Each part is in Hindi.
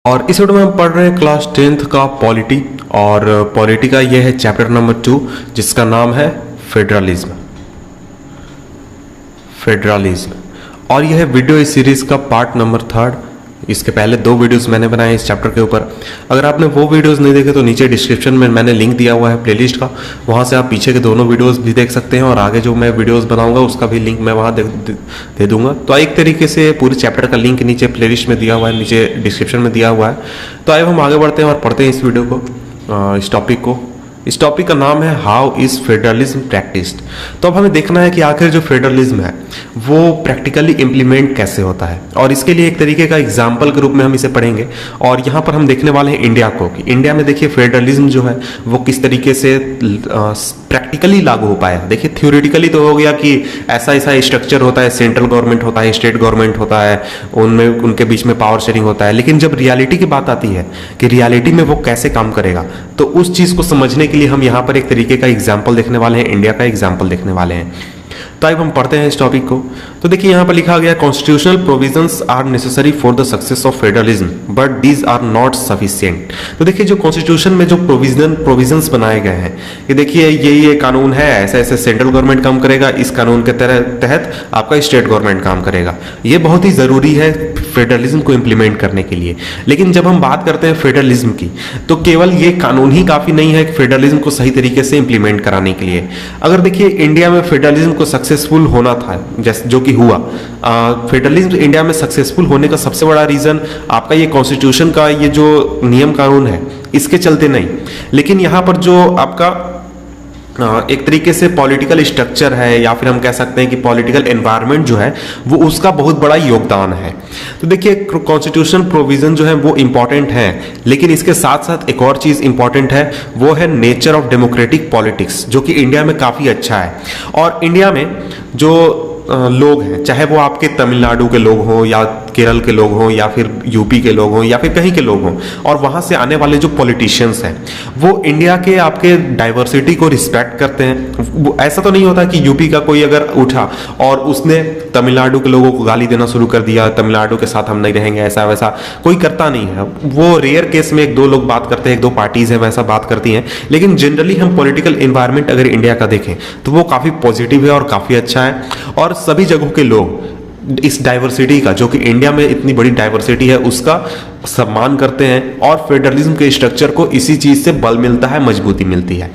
और इस वीडियो में हम पढ़ रहे हैं क्लास 10th का पॉलिटी। और पॉलिटी का ये है चैप्टर नंबर 2 जिसका नाम है फेडरलिज्म। और यह है वीडियो इस सीरीज का पार्ट नंबर 3। इसके पहले 2 वीडियोस मैंने बनाए इस चैप्टर के ऊपर। अगर आपने वो वीडियोस नहीं देखे तो नीचे डिस्क्रिप्शन में मैंने लिंक दिया हुआ है प्लेलिस्ट का, वहाँ से आप पीछे के दोनों वीडियोस भी देख सकते हैं और आगे जो मैं वीडियोस बनाऊंगा उसका भी लिंक मैं वहाँ दे दूंगा। तो एक तरीके से पूरे चैप्टर का लिंक नीचे प्लेलिस्ट में दिया हुआ है, नीचे डिस्क्रिप्शन में दिया हुआ है। तो आइए हम आगे बढ़ते हैं और पढ़ते हैं इस वीडियो को, इस टॉपिक को। इस टॉपिक का नाम है हाउ इज फेडरलिज्म प्रैक्टिस्ड। तो अब हमें देखना है कि आखिर जो फेडरलिज्म है वो प्रैक्टिकली इम्प्लीमेंट कैसे होता है, और इसके लिए एक तरीके का एग्जाम्पल के रूप में हम इसे पढ़ेंगे। और यहाँ पर हम देखने वाले हैं इंडिया को, कि इंडिया में देखिए फेडरलिज्म जो है वो किस तरीके से प्रैक्टिकली लागू हो पाया। देखिए थ्योरेटिकली तो हो गया कि ऐसा ऐसा स्ट्रक्चर होता है, सेंट्रल गवर्नमेंट होता है, स्टेट गवर्नमेंट होता है, उनमें उनके बीच में पावर शेयरिंग होता है। लेकिन जब रियलिटी की बात आती है कि रियलिटी में वो कैसे काम करेगा, तो उस चीज को समझने के लिए हम यहाँ पर एक तरीके का एग्जाम्पल देखने वाले हैं, इंडिया का एग्जाम्पल देखने वाले हैं। तो अब हम पढ़ते हैं इस टॉपिक को। तो देखिए यहाँ पर लिखा गया constitutional provisions are necessary for the success of federalism but these are not sufficient. तो देखिए जो कॉन्स्टिट्यूशन में जो प्रोविजंस बनाए गए हैं कि देखिए ये कानून है, ऐसे ऐसे सेंट्रल गवर्नमेंट काम करेगा, इस कानून के तहत आपका स्टेट गवर्नमेंट काम करेगा। ये बहुत ही जरूरी है फेडरलिज्म को इम्प्लीमेंट करने के लिए। लेकिन जब हम बात करते हैं फेडरलिज्म की, तो केवल ये कानून ही काफी नहीं है फेडरलिज्म को सही तरीके से इम्प्लीमेंट कराने के लिए। अगर देखिए इंडिया में फेडरलिज्म को सक्सेसफुल होना था, जैसे जो कि हुआ, फेडरलिज्म इंडिया में सक्सेसफुल होने का सबसे बड़ा रीजन आपका ये कॉन्स्टिट्यूशन का ये जो नियम कानून है इसके चलते नहीं, लेकिन यहाँ पर जो आपका एक तरीके से पॉलिटिकल स्ट्रक्चर है, या फिर हम कह सकते हैं कि पॉलिटिकल एनवायरनमेंट जो है वो उसका बहुत बड़ा योगदान है। तो देखिए कॉन्स्टिट्यूशन प्रोविजन जो है वो इंपॉर्टेंट है, लेकिन इसके साथ साथ एक और चीज इंपॉर्टेंट है, वो है नेचर ऑफ डेमोक्रेटिक पॉलिटिक्स, जो कि इंडिया में काफी अच्छा है। और इंडिया में जो लोग हैं, चाहे वो आपके तमिलनाडु के लोग हों या केरल के लोग हों या फिर यूपी के लोग हों या फिर कहीं के लोग हों, और वहाँ से आने वाले जो पॉलिटिशियंस हैं वो इंडिया के आपके डाइवर्सिटी को रिस्पेक्ट करते हैं। ऐसा तो नहीं होता कि यूपी का कोई अगर उठा और उसने तमिलनाडु के लोगों को गाली देना शुरू कर दिया, तमिलनाडु के साथ हम नहीं रहेंगे, ऐसा वैसा कोई करता नहीं है। वो रेयर केस में 1-2 लोग बात करते हैं, 1-2 पार्टीज हैं वैसा बात करती हैं, लेकिन जनरली हम पॉलिटिकल इन्वायरमेंट अगर इंडिया का देखें तो वो काफ़ी पॉजिटिव है और काफ़ी अच्छा है। और सभी जगहों के लोग इस डाइवर्सिटी का, जो कि इंडिया में इतनी बड़ी डाइवर्सिटी है, उसका सम्मान करते हैं। और फेडरलिज्म के स्ट्रक्चर को इसी चीज से बल मिलता है, मजबूती मिलती है।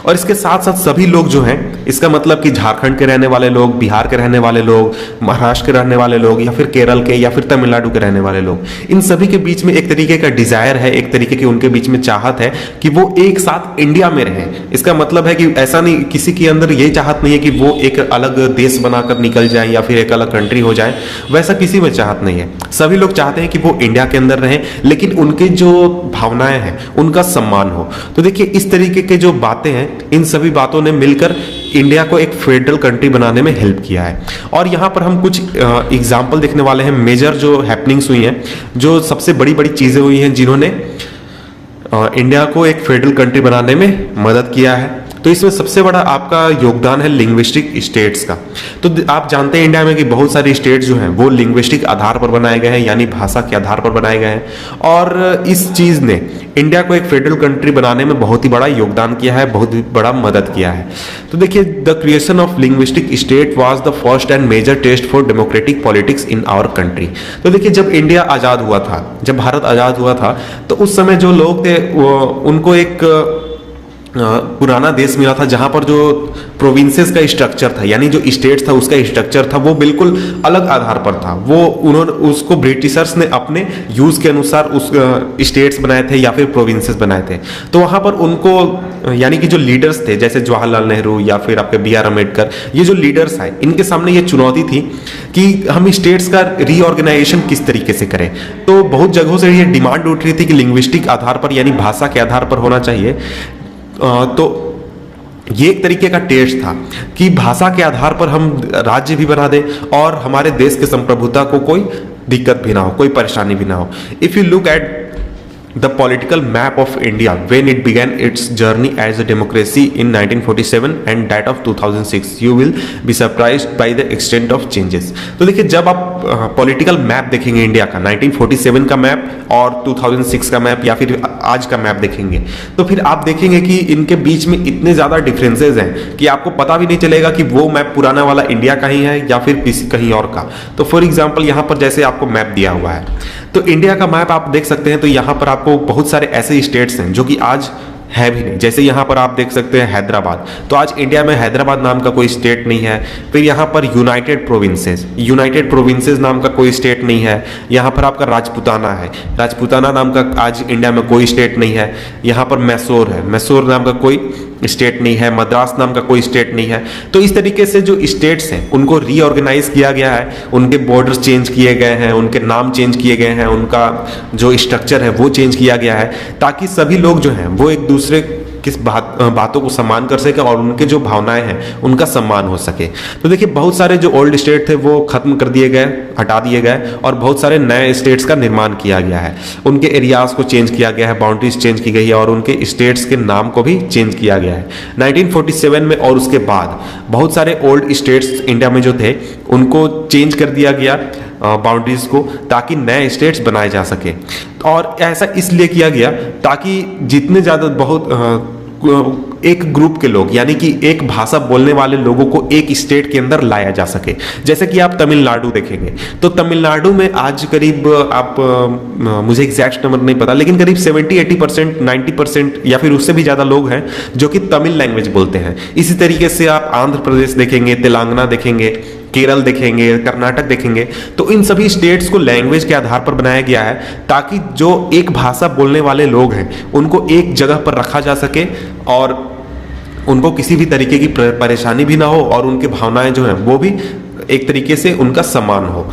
और इसके साथ साथ सभी लोग जो हैं, इसका मतलब कि झारखंड के रहने वाले लोग, बिहार के रहने वाले लोग, महाराष्ट्र के रहने वाले लोग, या फिर केरल के या फिर तमिलनाडु के रहने वाले लोग, इन सभी के बीच में एक तरीके का डिजायर है, एक तरीके की उनके बीच में चाहत है कि वो एक साथ इंडिया में रहें। इसका मतलब है कि ऐसा नहीं, किसी के अंदर ये चाहत नहीं है कि वो एक अलग देश बनाकर निकल जाए या फिर एक अलग कंट्री हो जाए, वैसा किसी में चाहत नहीं है। सभी लोग चाहते हैं कि वो इंडिया के अंदर रहें, लेकिन उनकी जो भावनाएं हैं उनका सम्मान हो। तो देखिए इस तरीके के जो बातें हैं, इन सभी बातों ने मिलकर इंडिया को एक फेडरल कंट्री बनाने में हेल्प किया है। और यहाँ पर हम कुछ एग्जाम्पल देखने वाले हैं, मेजर जो हैपनिंग्स हुई हैं, जो सबसे बड़ी बड़ी चीजें हुई हैं जिन्होंने इंडिया को एक फेडरल कंट्री बनाने में मदद किया है। तो इसमें सबसे बड़ा आपका योगदान है लिंग्विस्टिक स्टेट्स का। तो आप जानते हैं इंडिया में कि बहुत सारे स्टेट्स जो हैं वो लिंग्विस्टिक आधार पर बनाए गए हैं, यानी भाषा के आधार पर बनाए गए हैं। और इस चीज ने इंडिया को एक फेडरल कंट्री बनाने में बहुत ही बड़ा योगदान किया है, बहुत ही बड़ा मदद किया है। तो देखिए the creation of linguistic state was the first and major test for democratic politics in our country. तो देखिए जब इंडिया आजाद हुआ था, जब भारत आजाद हुआ था, तो उस समय जो लोग थे उनको एक पुराना देश मिला था जहां पर जो प्रोविंसेस का स्ट्रक्चर था, यानी जो स्टेट था उसका स्ट्रक्चर था, वो बिल्कुल अलग आधार पर था। वो उन्होंने उसको ब्रिटिशर्स ने अपने यूज के अनुसार उस स्टेट्स बनाए थे या फिर प्रोविंसेस बनाए थे। तो वहां पर उनको, यानी कि जो लीडर्स थे जैसे जवाहरलाल नेहरू या फिर आपके BR अम्बेडकर, ये जो लीडर्स आए, इनके सामने ये चुनौती थी कि हम स्टेट्स का रीऑर्गेनाइजेशन किस तरीके से करें। तो बहुत जगहों से ये डिमांड उठ रही थी कि लिंग्विस्टिक आधार पर, यानी भाषा के आधार पर होना चाहिए। तो ये एक तरीके का टेस्ट था कि भाषा के आधार पर हम राज्य भी बना दें और हमारे देश के संप्रभुता को कोई दिक्कत भी ना हो, कोई परेशानी भी ना हो। If you look at the political map of India when it began its journey as a democracy in 1947 and that of 2006, you will be surprised by the extent of changes. तो देखिए, जब आप पॉलिटिकल मैप देखेंगे इंडिया का, 1947 का मैप और 2006 का मैप या फिर आज का मैप देखेंगे, तो फिर आप देखेंगे कि इनके बीच में इतने ज़्यादा डिफरेंसेस हैं कि आपको पता भी नहीं चलेगा कि वो मैप पुराना वाला इंडिया का ही है या फिर किसी कहीं और का। तो फॉर एग्जांपल यहाँ पर जैसे आपको मैप दिया हुआ है, तो इंडिया का मैप आप देख सकते हैं, तो यहाँ पर आपको बहुत सारे ऐसे स्टेट्स हैं जो कि आज है भी नहीं। जैसे यहाँ पर आप देख सकते हैं हैदराबाद, तो आज इंडिया में हैदराबाद नाम का कोई स्टेट नहीं है। फिर यहाँ पर यूनाइटेड प्रोविंसेस नाम का कोई स्टेट नहीं है। यहाँ पर आपका राजपूताना है, राजपूताना नाम का आज इंडिया में कोई स्टेट नहीं है। यहाँ पर मैसूर है, मैसूर नाम का कोई स्टेट नहीं है। मद्रास नाम का कोई स्टेट नहीं है। तो इस तरीके से जो स्टेट्स हैं उनको रीऑर्गेनाइज किया गया है, उनके बॉर्डर्स चेंज किए गए हैं, उनके नाम चेंज किए गए हैं, उनका जो स्ट्रक्चर है वो चेंज किया गया है, ताकि सभी लोग जो हैं वो एक दूसरे किस बातों को सम्मान कर सके और उनके जो भावनाएं हैं उनका सम्मान हो सके। तो देखिए, बहुत सारे जो ओल्ड स्टेट थे वो खत्म कर दिए गए, हटा दिए गए और बहुत सारे नए स्टेट्स का निर्माण किया गया है। उनके एरियाज को चेंज किया गया है, बाउंड्रीज चेंज की गई है और उनके स्टेट्स के नाम को भी चेंज किया गया है 1947 में। और उसके बाद बहुत सारे ओल्ड स्टेट्स इंडिया में जो थे उनको चेंज कर दिया गया बाउंड्रीज को, ताकि नए स्टेट्स बनाए जा सके। और ऐसा इसलिए किया गया ताकि जितने ज़्यादा एक ग्रुप के लोग, यानी कि एक भाषा बोलने वाले लोगों को एक स्टेट के अंदर लाया जा सके। जैसे कि आप तमिलनाडु देखेंगे, तो तमिलनाडु में आज करीब मुझे एग्जैक्ट नंबर नहीं पता, लेकिन करीब 70-80%, 90% या फिर उससे भी ज़्यादा लोग हैं जो कि तमिल लैंग्वेज बोलते हैं। इसी तरीके से आप आंध्र प्रदेश देखेंगे, तेलंगाना देखेंगे, केरल देखेंगे, कर्नाटक देखेंगे, तो इन सभी स्टेट्स को लैंग्वेज के आधार पर बनाया गया है ताकि जो एक भाषा बोलने वाले लोग हैं उनको एक जगह पर रखा जा सके और उनको किसी भी तरीके की परेशानी भी ना हो और उनकी भावनाएं जो हैं वो भी एक तरीके से उनका सम्मान हो।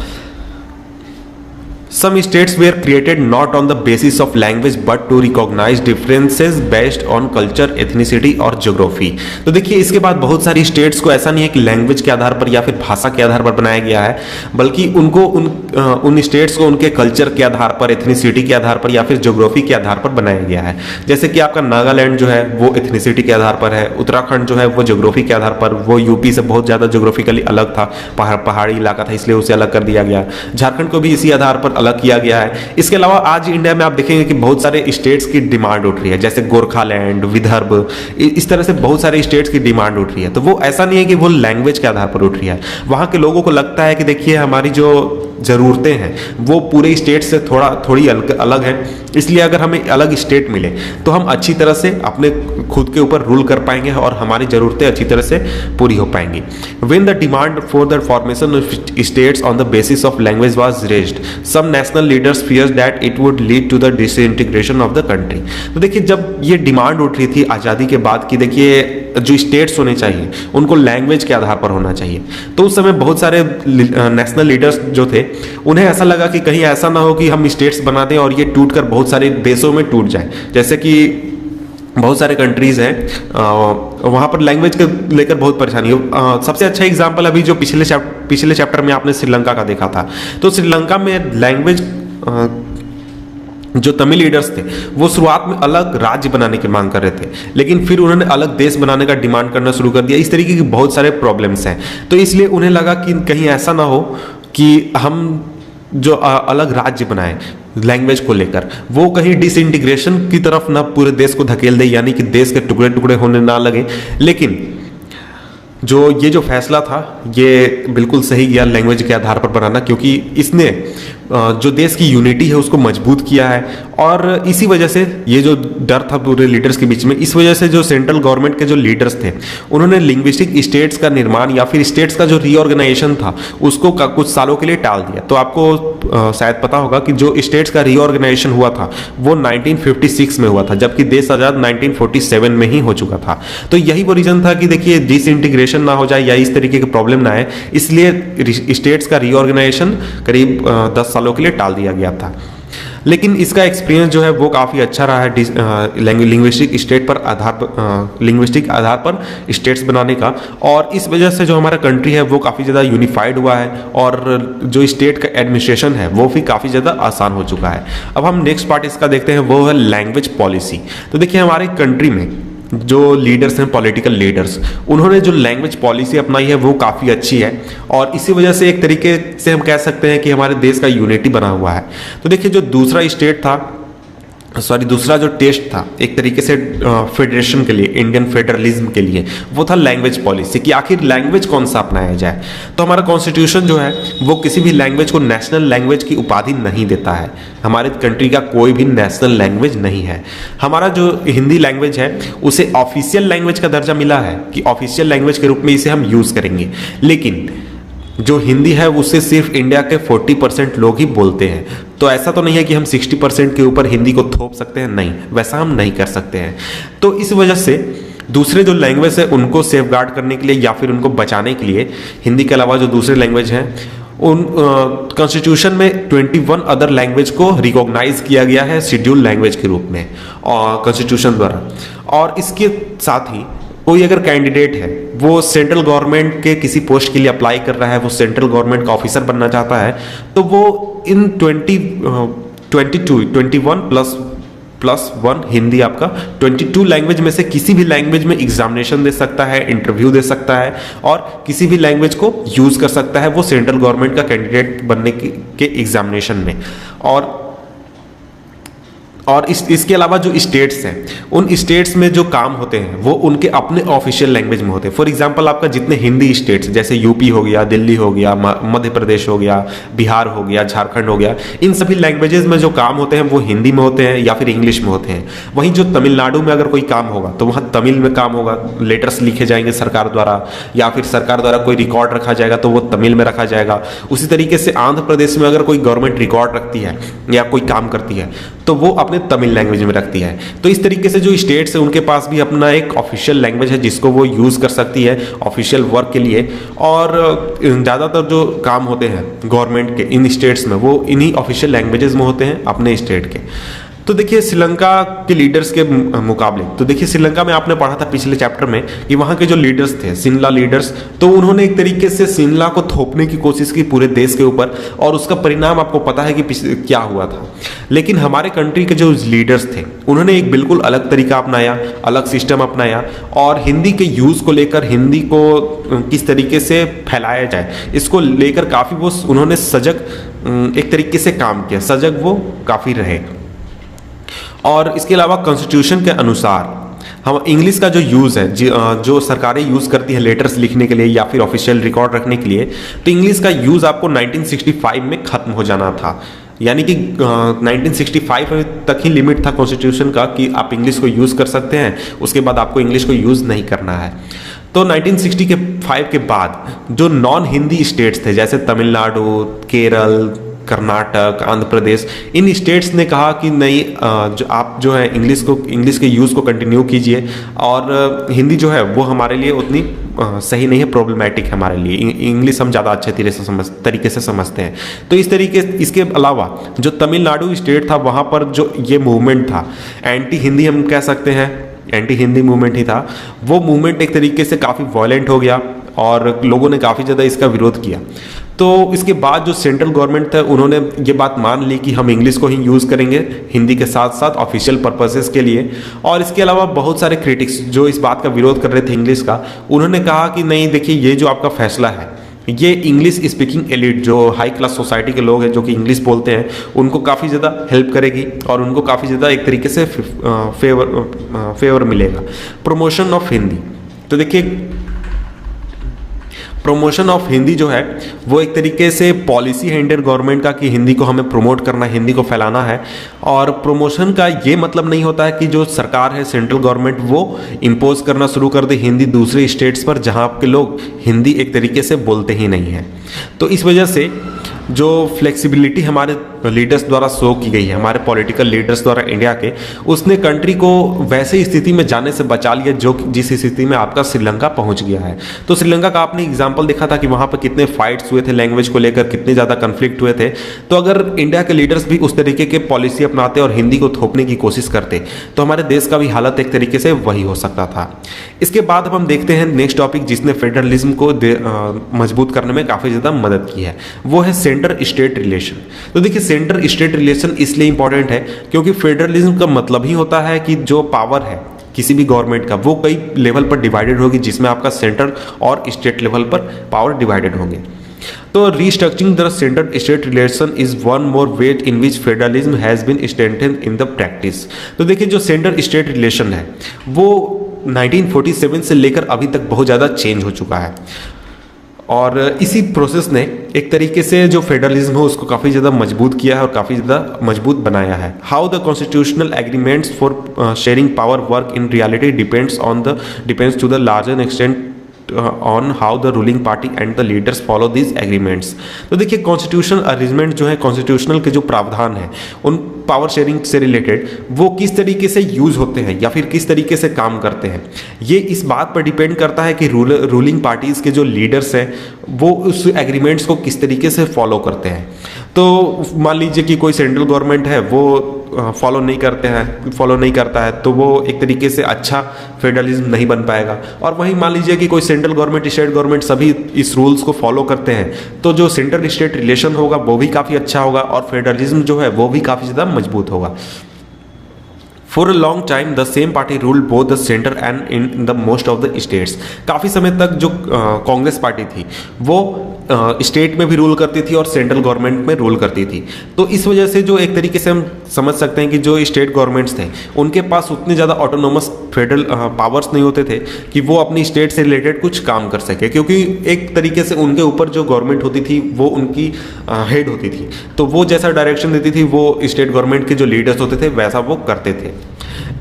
Some states were created not on the basis of language but to recognize differences based on culture, ethnicity और geography। तो देखिए, इसके बाद बहुत सारी स्टेट्स को ऐसा नहीं है कि लैंग्वेज के आधार पर या फिर भाषा के आधार पर बनाया गया है, बल्कि उनको उन स्टेट्स को उनके कल्चर के आधार पर, एथनिसिटी के आधार पर या फिर ज्योग्राफी के आधार पर बनाया गया है। जैसे कि आपका नागालैंड जो है वो एथनिसिटी के आधार पर है, उत्तराखंड जो है वो ज्योग्राफी के आधार पर, वो यूपी से बहुत ज़्यादा ज्योग्राफिकली अलग था, पहाड़ी इलाका था, इसलिए उसे अलग कर दिया गया। झारखंड को भी इसी आधार पर अलग किया गया है। इसके अलावा आज इंडिया में आप देखेंगे कि बहुत सारे स्टेट्स की डिमांड उठ रही है, जैसे गोरखालैंड, विदर्भ, इस तरह से बहुत सारे स्टेट्स की डिमांड उठ रही है। तो वो ऐसा नहीं है कि वो लैंग्वेज के आधार पर उठ रही है, वहाँ के लोगों को लगता है कि देखिए हमारी जो ज़रूरतें हैं वो पूरे स्टेट से थोड़ी अलग है, इसलिए अगर हमें अलग स्टेट मिले तो हम अच्छी तरह से अपने खुद के ऊपर रूल कर पाएंगे और हमारी ज़रूरतें अच्छी तरह से पूरी हो पाएंगी। When the demand for the formation of states on the basis of language was raised, some national leaders feared that it would lead to the disintegration of the country। तो देखिए, जब ये डिमांड उठ रही थी आज़ादी के बाद की, देखिए जो स्टेट्स होने चाहिए उनको लैंग्वेज के आधार पर होना चाहिए, तो उस समय बहुत सारे नेशनल लीडर्स जो थे उन्हें ऐसा लगा कि कहीं ऐसा ना हो कि हम स्टेट्स बना दें और ये टूटकर बहुत सारे देशों में टूट जाए। जैसे कि बहुत सारे कंट्रीज हैं वहाँ पर लैंग्वेज को लेकर बहुत परेशानी हो। सबसे अच्छा एग्जांपल अभी जो पिछले चैप्टर में आपने श्रीलंका का देखा था, तो श्रीलंका में लैंग्वेज जो तमिल लीडर्स थे वो शुरुआत में अलग राज्य बनाने की मांग कर रहे थे, लेकिन फिर उन्होंने अलग देश बनाने का डिमांड करना शुरू कर दिया। इस तरीके के बहुत सारे प्रॉब्लम्स हैं, तो इसलिए उन्हें लगा कि कहीं ऐसा ना हो कि हम जो अलग राज्य बनाएं लैंग्वेज को लेकर, वो कहीं डिसइंटीग्रेशन की तरफ ना पूरे देश को धकेल दे, यानी कि देश के टुकड़े टुकड़े होने ना लगे। लेकिन ये जो फैसला था ये बिल्कुल सही गया लैंग्वेज के आधार पर बनाना, क्योंकि इसने जो देश की यूनिटी है उसको मजबूत किया है। और इसी वजह से ये जो डर था पूरे लीडर्स के बीच में, इस वजह से जो सेंट्रल गवर्नमेंट के जो लीडर्स थे उन्होंने लिंग्विस्टिक स्टेट्स का निर्माण या फिर स्टेट्स का जो रीऑर्गेनाइजेशन था उसको कुछ सालों के लिए टाल दिया। तो आपको शायद पता होगा कि जो स्टेट्स का रीऑर्गेनाइजेशन हुआ था वो 1956 में हुआ था, जबकि देश आज़ाद 1947 में ही हो चुका था। तो यही वो रीजन था कि देखिए डिसइंटीग्रेशन ना हो जाए या इस तरीके के प्रॉब्लम ना आए, इसलिए स्टेट्स का रीऑर्गेनाइजेशन करीब 10 सालों के लिए टाल दिया गया था। लेकिन इसका एक्सपीरियंस जो है वो काफ़ी अच्छा रहा है लिंग्विस्टिक आधार पर स्टेट्स बनाने का, और इस वजह से जो हमारा कंट्री है वो काफ़ी ज़्यादा यूनिफाइड हुआ है और जो स्टेट का एडमिनिस्ट्रेशन है वो भी काफ़ी ज़्यादा आसान हो चुका है। अब हम नेक्स्ट पार्ट इसका देखते हैं, वो है लैंग्वेज पॉलिसी। तो देखिए हमारे कंट्री में जो लीडर्स हैं, पॉलिटिकल लीडर्स, उन्होंने जो लैंग्वेज पॉलिसी अपनाई है वो काफ़ी अच्छी है, और इसी वजह से एक तरीके से हम कह सकते हैं कि हमारे देश का यूनिटी बना हुआ है। तो देखिए जो दूसरा जो टेस्ट था एक तरीके से फेडरेशन के लिए, इंडियन फेडरलिज्म के लिए, वो था लैंग्वेज पॉलिसी, कि आखिर लैंग्वेज कौन सा अपनाया जाए। तो हमारा कॉन्स्टिट्यूशन जो है वो किसी भी लैंग्वेज को नेशनल लैंग्वेज की उपाधि नहीं देता है। हमारे कंट्री का कोई भी नेशनल लैंग्वेज नहीं है। हमारा जो हिंदी लैंग्वेज है उसे ऑफिशियल लैंग्वेज का दर्जा मिला है कि ऑफिशियल लैंग्वेज के रूप में इसे हम यूज़ करेंगे, लेकिन जो हिंदी है उससे सिर्फ इंडिया के 40% लोग ही बोलते हैं। तो ऐसा तो नहीं है कि हम 60% के ऊपर हिंदी को थोप सकते हैं, नहीं, वैसा हम नहीं कर सकते हैं। तो इस वजह से दूसरे जो लैंग्वेज है उनको सेफगार्ड करने के लिए या फिर उनको बचाने के लिए हिंदी के अलावा जो दूसरे लैंग्वेज हैं उन कॉन्स्टिट्यूशन में 21 अदर लैंग्वेज को रिकॉग्नाइज किया गया है शेड्यूल लैंग्वेज के रूप में कॉन्स्टिट्यूशन द्वारा। और इसके साथ ही कोई अगर कैंडिडेट है वो सेंट्रल गवर्नमेंट के किसी पोस्ट के लिए अप्लाई कर रहा है, वो सेंट्रल गवर्नमेंट का ऑफिसर बनना चाहता है, तो वो इन 21 प्लस 1 हिंदी आपका 22 लैंग्वेज में से किसी भी लैंग्वेज में एग्जामिनेशन दे सकता है, इंटरव्यू दे सकता है और किसी भी लैंग्वेज को यूज कर सकता है वो सेंट्रल गवर्नमेंट का कैंडिडेट बनने के एग्जामिनेशन में। और इसके अलावा जो स्टेट्स हैं उन स्टेट्स में जो काम होते हैं वो उनके अपने ऑफिशियल लैंग्वेज में होते हैं। फॉर एग्जांपल आपका जितने हिंदी स्टेट्स जैसे यूपी हो गया, दिल्ली हो गया, मध्य प्रदेश हो गया, बिहार हो गया, झारखंड हो गया, इन सभी लैंग्वेजेस में जो काम होते हैं वो हिंदी में होते हैं या फिर इंग्लिश में होते हैं। वहीं जो तमिलनाडु में अगर कोई काम होगा तो वहाँ तमिल में काम होगा, लेटर्स लिखे जाएंगे सरकार द्वारा या फिर सरकार द्वारा कोई रिकॉर्ड रखा जाएगा तो वो तमिल में रखा जाएगा। उसी तरीके से आंध्र प्रदेश में अगर कोई गवर्नमेंट रिकॉर्ड रखती है या कोई काम करती है तो वो अपने तमिल लैंग्वेज में रखती है। तो इस तरीके से जो स्टेट्स है उनके पास भी अपना एक ऑफिशियल लैंग्वेज है जिसको वो यूज़ कर सकती है ऑफिशियल वर्क के लिए। और ज़्यादातर जो काम होते हैं गवर्नमेंट के इन स्टेट्स में वो इन्हीं ऑफिशियल लैंग्वेजेस में होते हैं अपने स्टेट के। तो देखिए श्रीलंका के लीडर्स के मुकाबले, तो देखिए श्रीलंका में आपने पढ़ा था पिछले चैप्टर में कि वहाँ के जो लीडर्स थे सिनला लीडर्स, तो उन्होंने एक तरीके से सिनला को थोपने की कोशिश की पूरे देश के ऊपर और उसका परिणाम आपको पता है कि क्या हुआ था। लेकिन हमारे कंट्री के जो लीडर्स थे उन्होंने एक बिल्कुल अलग तरीका अपनाया, अलग सिस्टम अपनाया और हिंदी के यूज़ को लेकर, हिंदी को किस तरीके से फैलाया जाए इसको लेकर काफ़ी वो उन्होंने सजग एक तरीके से काम किया, सजग वो काफ़ी रहे। और इसके अलावा कॉन्स्टिट्यूशन के अनुसार हम इंग्लिश का जो यूज़ है, जो सरकारें यूज़ करती है लेटर्स लिखने के लिए या फिर ऑफिशियल रिकॉर्ड रखने के लिए, तो इंग्लिश का यूज़ आपको 1965 में ख़त्म हो जाना था। यानी कि 1965 तक ही लिमिट था कॉन्स्टिट्यूशन का कि आप इंग्लिश को यूज़ कर सकते हैं, उसके बाद आपको इंग्लिश को यूज़ नहीं करना है। तो 1965 के बाद जो नॉन हिंदी स्टेट्स थे जैसे तमिलनाडु, केरल, कर्नाटक, आंध्र प्रदेश, इन स्टेट्स ने कहा कि नहीं, आप जो है इंग्लिश के यूज़ को कंटिन्यू कीजिए और हिंदी जो है वो हमारे लिए उतनी सही नहीं है, प्रॉब्लमेटिक है हमारे लिए, इंग्लिश हम ज़्यादा अच्छे तरीके से समझते हैं। तो इसके अलावा जो तमिलनाडु स्टेट था वहाँ पर जो ये मूवमेंट था, एंटी हिंदी हम कह सकते हैं, एंटी हिंदी मूवमेंट ही था, वो मूवमेंट एक तरीके से काफ़ी वायलेंट हो गया और लोगों ने काफ़ी ज़्यादा इसका विरोध किया। तो इसके बाद जो सेंट्रल गवर्नमेंट था उन्होंने ये बात मान ली कि हम इंग्लिश को ही यूज़ करेंगे हिंदी के साथ साथ ऑफिशियल पर्पसेस के लिए। और इसके अलावा बहुत सारे क्रिटिक्स जो इस बात का विरोध कर रहे थे इंग्लिश का, उन्होंने कहा कि नहीं देखिए ये जो आपका फैसला है ये इंग्लिश स्पीकिंग एलिट, जो हाई क्लास सोसाइटी के लोग हैं जो कि इंग्लिश बोलते हैं, उनको काफ़ी ज़्यादा हेल्प करेगी और उनको काफ़ी ज़्यादा एक तरीके से फेवर मिलेगा। प्रमोशन ऑफ हिंदी, तो देखिए प्रमोशन ऑफ हिंदी जो है वो एक तरीके से पॉलिसी है इंडियन गवर्नमेंट का कि हिंदी को हमें प्रमोट करना है, हिंदी को फैलाना है। और प्रमोशन का ये मतलब नहीं होता है कि जो सरकार है सेंट्रल गवर्नमेंट वो इम्पोज करना शुरू कर दे हिंदी दूसरे स्टेट्स पर जहाँ के लोग हिंदी एक तरीके से बोलते ही नहीं हैं। तो इस वजह से जो फ्लेक्सिबिलिटी हमारे लीडर्स द्वारा शो की गई है, हमारे पॉलिटिकल लीडर्स द्वारा इंडिया के, उसने कंट्री को वैसे स्थिति में जाने से बचा लिया जो जिस स्थिति में आपका श्रीलंका पहुंच गया है। तो श्रीलंका का आपने एग्जाम्पल देखा था कि वहां पर कितने फाइट्स हुए थे लैंग्वेज को लेकर, कितने ज़्यादा कन्फ्लिक्ट हुए थे। तो अगर इंडिया के लीडर्स भी उस तरीके के पॉलिसी अपनाते और हिंदी को थोपने की कोशिश करते तो हमारे देश का भी हालत एक तरीके से वही हो सकता था। इसके बाद हम देखते हैं नेक्स्ट टॉपिक जिसने फेडरलिज्म को मजबूत करने में काफ़ी ज़्यादा मदद की है, वो है सेंटर स्टेट रिलेशन। तो देखिए सेंटर स्टेट रिलेशन इसलिए इंपॉर्टेंट है क्योंकि फेडरलिज्म का मतलब ही होता है कि जो पावर है किसी भी गवर्नमेंट का वो कई लेवल पर डिवाइडेड होगी, जिसमें आपका सेंटर और स्टेट लेवल पर पावर डिवाइडेड होंगे। तो restructuring the centre state relation is one more way in which federalism has been strengthened in the practice. तो देखिए जो सेंटर स्टेट रिलेशन है वो 1947 से लेकर अभी तक बहुत ज़्यादा चेंज हो चुका है और इसी प्रोसेस ने एक तरीके से जो फेडरलिज्म है उसको काफ़ी ज़्यादा मजबूत किया है और काफ़ी ज़्यादा मजबूत बनाया है। How the constitutional agreements for sharing power work in reality depends to the larger extent on how the ruling party and the leaders follow this agreements. तो देखिए कॉन्स्टिट्यूशनल अरेंजमेंट जो है, कॉन्स्टिट्यूशनल के जो प्रावधान है उन पावर शेयरिंग से रिलेटेड वो किस तरीके से यूज होते हैं या फिर किस तरीके से काम करते हैं, ये इस बात पर डिपेंड करता है कि रूलिंग पार्टीज के जो लीडर्स हैं वो उस एग्रीमेंट्स को किस तरीके से फॉलो करते हैं। तो मान लीजिए कि कोई सेंट्रल गवर्नमेंट है वो फॉलो नहीं करता है तो वो एक तरीके से अच्छा फेडरलिज्म नहीं बन पाएगा। और वहीं मान लीजिए कि कोई सेंट्रल गवर्नमेंट स्टेट गवर्नमेंट सभी इस रूल्स को फॉलो करते हैं तो जो सेंट्रल स्टेट रिलेशन होगा वो भी काफ़ी अच्छा होगा और फेडरलिज्म जो है वो भी काफ़ी ज़्यादा मजबूत होगा। For a long time the same party rule both the centre and in the most of the states. काफ़ी समय तक जो कांग्रेस पार्टी थी वो स्टेट में भी रूल करती थी और सेंट्रल गवर्नमेंट में रूल करती थी। तो इस वजह से जो एक तरीके से हम समझ सकते हैं कि जो स्टेट गवर्नमेंट्स थे उनके पास उतने ज़्यादा ऑटोनोमस फेडरल पावर्स नहीं होते थे कि वो अपनी स्टेट से रिलेटेड कुछ काम कर सके, क्योंकि एक तरीके से उनके ऊपर जो गवर्नमेंट होती थी वो उनकी हेड होती थी। तो वो जैसा डायरेक्शन देती थी वो स्टेट गवर्नमेंट के जो लीडर्स होते थे वैसा वो करते थे।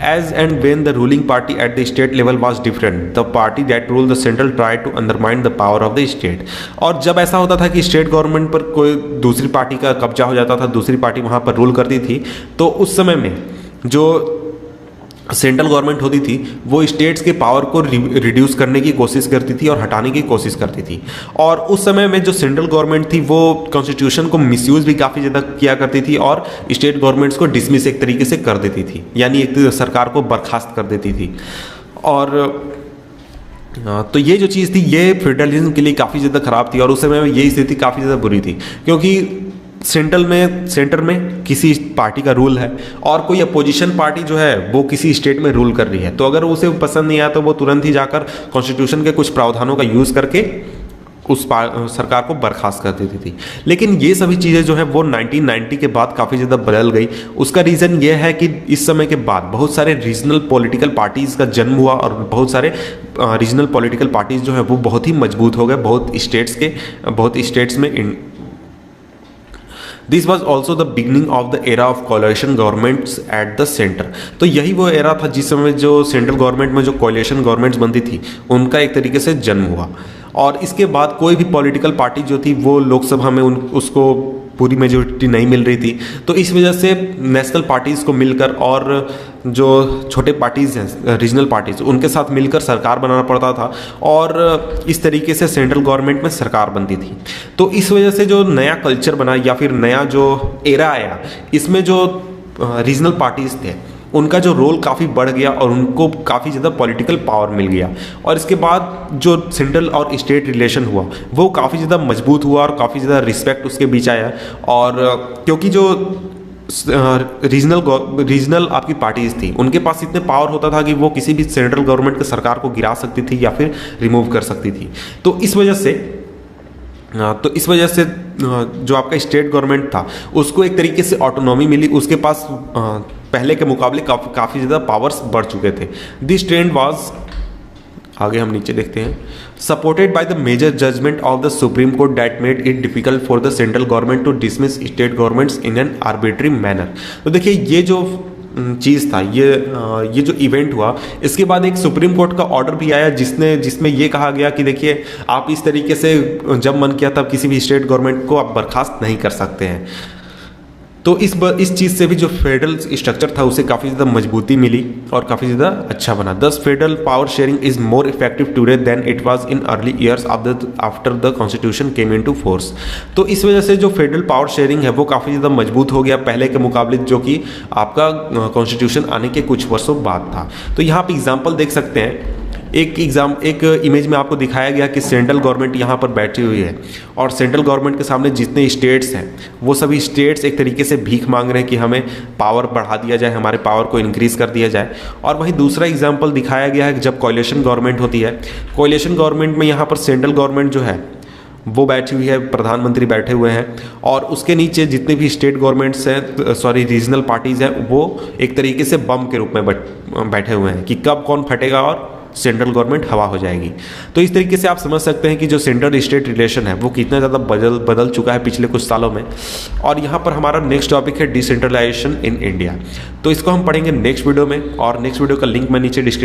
As and when the ruling party at the state level was different, the party that ruled the central tried to undermine the power of the state। और जब ऐसा होता था कि स्टेट गवर्नमेंट पर कोई दूसरी पार्टी का कब्जा हो जाता था, दूसरी पार्टी वहाँ पर रूल करती थी, तो उस समय में जो सेंट्रल गवर्नमेंट होती थी वो स्टेट्स के पावर को रिड्यूस करने की कोशिश करती थी और हटाने की कोशिश करती थी। और उस समय में जो सेंट्रल गवर्नमेंट थी वो कॉन्स्टिट्यूशन को मिसयूज भी काफ़ी ज़्यादा किया करती थी और स्टेट गवर्नमेंट्स को डिसमिस एक तरीके से कर देती थी, यानी एक सरकार को बर्खास्त कर देती थी। और तो ये जो चीज़ थी ये फेडरलिज्म के लिए काफ़ी ज़्यादा ख़राब थी और उस समय में ये स्थिति काफ़ी ज़्यादा बुरी थी, क्योंकि सेंटर में किसी पार्टी का रूल है और कोई अपोजिशन पार्टी जो है वो किसी स्टेट में रूल कर रही है, तो अगर उसे पसंद नहीं आया तो वो तुरंत ही जाकर कॉन्स्टिट्यूशन के कुछ प्रावधानों का यूज़ करके उस सरकार को बर्खास्त कर देती थी। लेकिन ये सभी चीज़ें जो है वो 1990 के बाद काफ़ी ज़्यादा बदल गई। उसका रीज़न ये है कि इस समय के बाद बहुत सारे रीजनल पॉलिटिकल पार्टीज़ का जन्म हुआ और बहुत सारे रीजनल पॉलिटिकल पार्टीज़ जो है वो बहुत ही मजबूत हो गए बहुत स्टेट्स में। This was also the beginning of the era of coalition governments at the centre. तो यही वो एरा था जिस समय जो सेंट्रल गवर्नमेंट में जो कोलिशन गवर्नमेंट्स बनती थी उनका एक तरीके से जन्म हुआ। और इसके बाद कोई भी पॉलिटिकल पार्टी जो थी वो लोकसभा में उसको पूरी मेजोरिटी नहीं मिल रही थी, तो इस वजह से नेशनल पार्टीज़ को मिलकर और जो छोटे पार्टीज़ हैं रीजनल पार्टीज़ उनके साथ मिलकर सरकार बनाना पड़ता था और इस तरीके से सेंट्रल गवर्नमेंट में सरकार बनती थी। तो इस वजह से जो नया कल्चर बना या फिर नया जो एरा आया इसमें जो रीजनल पार्टीज़ थे उनका जो रोल काफ़ी बढ़ गया और उनको काफ़ी ज़्यादा पॉलिटिकल पावर मिल गया। और इसके बाद जो सेंट्रल और स्टेट रिलेशन हुआ वो काफ़ी ज़्यादा मजबूत हुआ और काफ़ी ज़्यादा रिस्पेक्ट उसके बीच आया। और क्योंकि जो रीजनल आपकी पार्टीज थी उनके पास इतने पावर होता था कि वो किसी भी सेंट्रल गवर्नमेंट की सरकार को गिरा सकती थी या फिर रिमूव कर सकती थी। तो इस वजह से जो आपका स्टेट गवर्नमेंट था उसको एक तरीके से ऑटोनॉमी मिली, उसके पास पहले के मुकाबले काफ़ी ज़्यादा पावर्स बढ़ चुके थे। दिस ट्रेंड वाज, आगे हम नीचे देखते हैं, supported by the major judgement of the Supreme Court that made it difficult for the central government to dismiss state governments in an arbitrary manner. तो देखिए ये जो चीज़ था, ये जो इवेंट हुआ, इसके बाद एक सुप्रीम कोर्ट का ऑर्डर भी आया जिसमें ये कहा गया कि देखिए आप इस तरीके से जब मन किया तब किसी भी स्टेट गवर्नमेंट को आप बर्खास्त नहीं कर सकते हैं। तो इस चीज़ से भी जो फेडरल स्ट्रक्चर था उसे काफ़ी ज़्यादा मजबूती मिली और काफ़ी ज़्यादा अच्छा बना। Thus federal power sharing is more effective today than it was in early years after the constitution came into force. तो इस वजह से जो फेडरल पावर शेयरिंग है वो काफ़ी ज़्यादा मजबूत हो गया पहले के मुकाबले, जो कि आपका कॉन्स्टिट्यूशन आने के कुछ वर्षों बाद था। तो यहाँ आप एग्जाम्पल देख सकते हैं, एक इमेज में आपको दिखाया गया कि सेंट्रल गवर्नमेंट यहाँ पर बैठी हुई है और सेंट्रल गवर्नमेंट के सामने जितने स्टेट्स हैं वो सभी स्टेट्स एक तरीके से भीख मांग रहे हैं कि हमें पावर बढ़ा दिया जाए, हमारे पावर को इंक्रीज़ कर दिया जाए। और वहीं दूसरा एग्जाम्पल दिखाया गया है जब कोalition गवर्नमेंट होती है, कोalition गवर्नमेंट में यहाँ पर सेंट्रल गवर्नमेंट जो है वो बैठी हुई है, प्रधानमंत्री बैठे हुए हैं और उसके नीचे जितने भी स्टेट गवर्नमेंट्स हैं, रीजनल पार्टीज़ हैं, वो एक तरीके से बम के रूप में बैठे हुए हैं कि कब कौन फटेगा और सेंट्रल गवर्नमेंट हवा हो जाएगी। तो इस तरीके से आप समझ सकते हैं कि जो सेंट्रल स्टेट रिलेशन है वो कितना ज़्यादा बदल चुका है पिछले कुछ सालों में। और यहाँ पर हमारा नेक्स्ट टॉपिक है डिसेंट्रलाइजेशन इन इंडिया। तो इसको हम पढ़ेंगे नेक्स्ट वीडियो में, और नेक्स्ट वीडियो का लिंक मैं नीचे डिस्क्रिप्शन